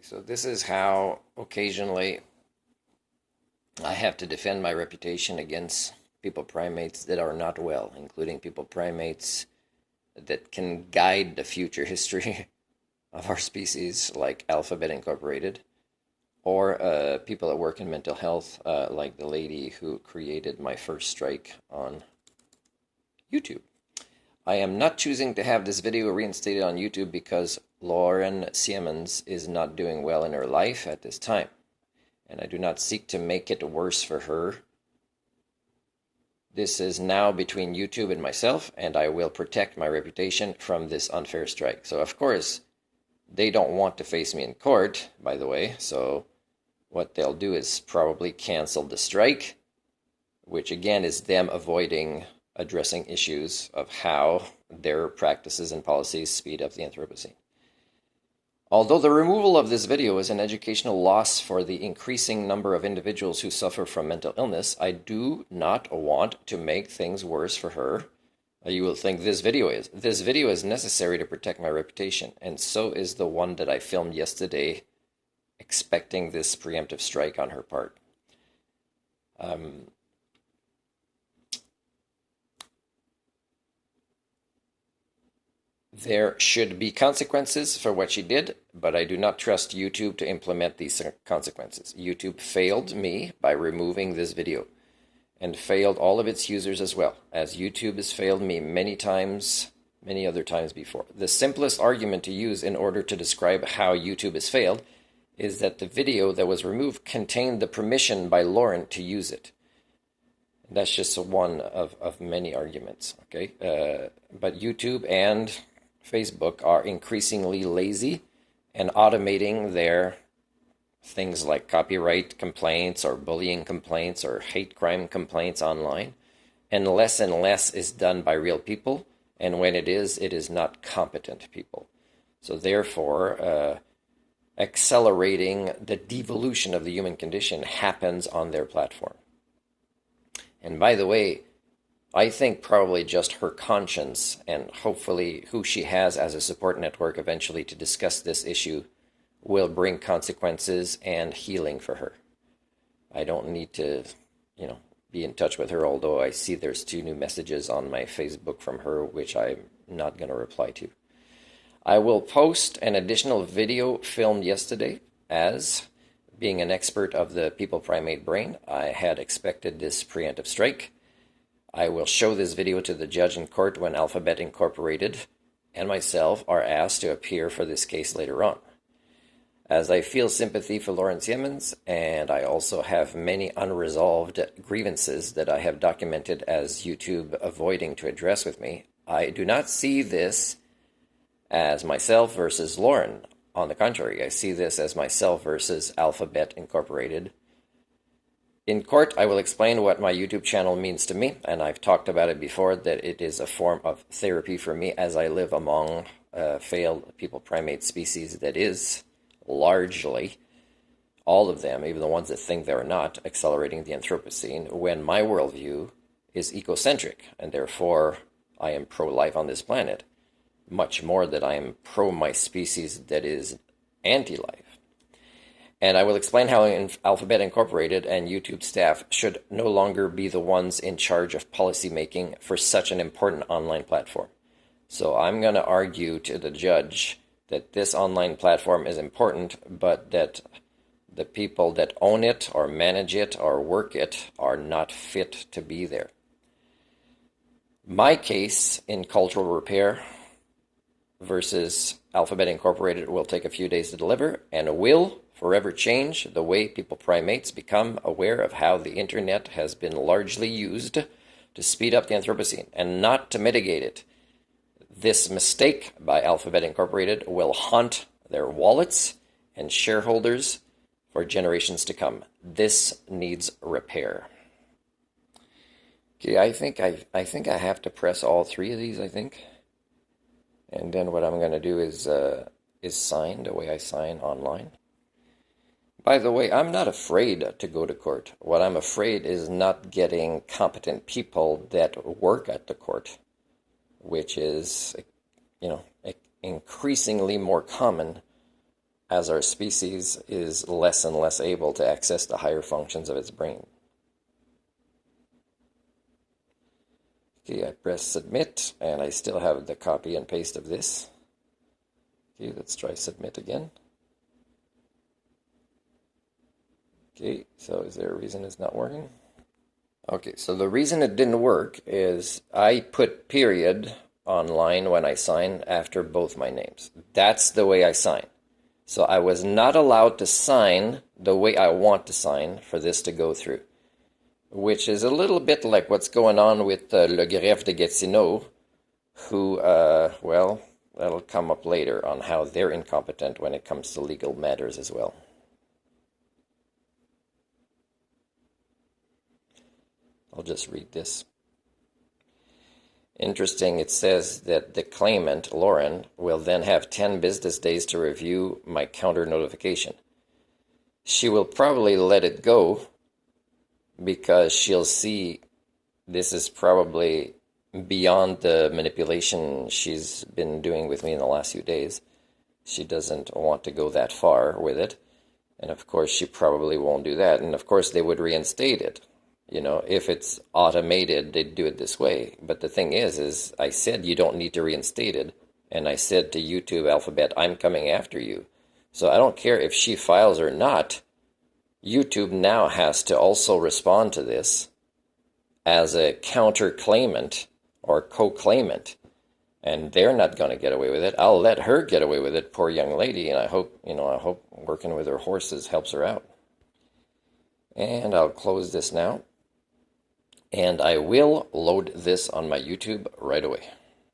So this is how occasionally I have to defend my reputation against people primates that are not well, including people primates that can guide the future history of our species, like Alphabet Incorporated, or people that work in mental health, like the lady who created my first strike on YouTube. I am not choosing to have this video reinstated on YouTube because Lauren Siemens is not doing well in her life at this time, and I do not seek to make it worse for her. This is now between YouTube and myself, and I will protect my reputation from this unfair strike. So, of course, they don't want to face me in court, by the way, so what they'll do is probably cancel the strike, which again is them avoiding addressing issues of how their practices and policies speed up the Anthropocene. Although the removal of this video is an educational loss for the increasing number of individuals who suffer from mental illness, I do not want to make things worse for her. You will think this video is. This video is necessary to protect my reputation, and so is the one that I filmed yesterday, expecting this preemptive strike on her part. There should be consequences for what she did, but I do not trust YouTube to implement these consequences. YouTube failed me by removing this video, and failed all of its users as well, as YouTube has failed me many times, many other times before. The simplest argument to use in order to describe how YouTube has failed is that the video that was removed contained the permission by Lauren to use it. That's just one of many arguments, okay? But YouTube and Facebook are increasingly lazy and automating their things like copyright complaints or bullying complaints or hate crime complaints online. And less is done by real people. And when it is not competent people. So therefore, accelerating the devolution of the human condition happens on their platform. And by the way, I think probably just her conscience and hopefully who she has as a support network eventually to discuss this issue will bring consequences and healing for her. I don't need to, be in touch with her, although I see there's 2 new messages on my Facebook from her, which I'm not going to reply to. I will post an additional video filmed yesterday. As being an expert of the people-primate brain, I had expected this preemptive strike. I will show this video to the judge in court when Alphabet Incorporated and myself are asked to appear for this case later on. As I feel sympathy for Lauren Siemens, and I also have many unresolved grievances that I have documented as YouTube avoiding to address with me, I do not see this as myself versus Lauren. On the contrary, I see this as myself versus Alphabet Incorporated. In court, I will explain what my YouTube channel means to me, and I've talked about it before, that it is a form of therapy for me as I live among failed people primate species that is largely, all of them, even the ones that think they're not, accelerating the Anthropocene, when my worldview is ecocentric, and therefore I am pro-life on this planet, much more that I am pro my species that is anti-life. And I will explain how Alphabet Incorporated and YouTube staff should no longer be the ones in charge of policy making for such an important online platform. So I'm going to argue to the judge that this online platform is important, but that the people that own it or manage it or work it are not fit to be there. My case in cultural repair versus Alphabet Incorporated will take a few days to deliver and will forever change the way people primates become aware of how the internet has been largely used to speed up the Anthropocene and not to mitigate it. This mistake by Alphabet Incorporated will haunt their wallets and shareholders for generations to come. This needs repair. Okay, I think I have to press all 3 of these, I think. And then what I'm going to do is sign the way I sign online. By the way, I'm not afraid to go to court. What I'm afraid is not getting competent people that work at the court, which is, increasingly more common as our species is less and less able to access the higher functions of its brain. Okay, I press submit, and I still have the copy and paste of this. Okay, let's try submit again. Okay, so is there a reason it's not working? Okay, so the reason it didn't work is I put period online when I sign after both my names. That's the way I sign. So I was not allowed to sign the way I want to sign for this to go through, which is a little bit like what's going on with Le Greffe de Gatineau, who, well, that'll come up later on how they're incompetent when it comes to legal matters as well. I'll just read this. Interesting, it says that the claimant, Lauren, will then have 10 business days to review my counter notification. She will probably let it go because she'll see this is probably beyond the manipulation she's been doing with me in the last few days. She doesn't want to go that far with it. And of course, she probably won't do that. And of course, they would reinstate it. You know, if it's automated, they'd do it this way. But the thing is I said you don't need to reinstate it. And I said to YouTube Alphabet, I'm coming after you. So I don't care if she files or not. YouTube now has to also respond to this as a counter-claimant or co-claimant. And they're not going to get away with it. I'll let her get away with it, poor young lady. And I hope working with her horses helps her out. And I'll close this now. And I will load this on my YouTube right away.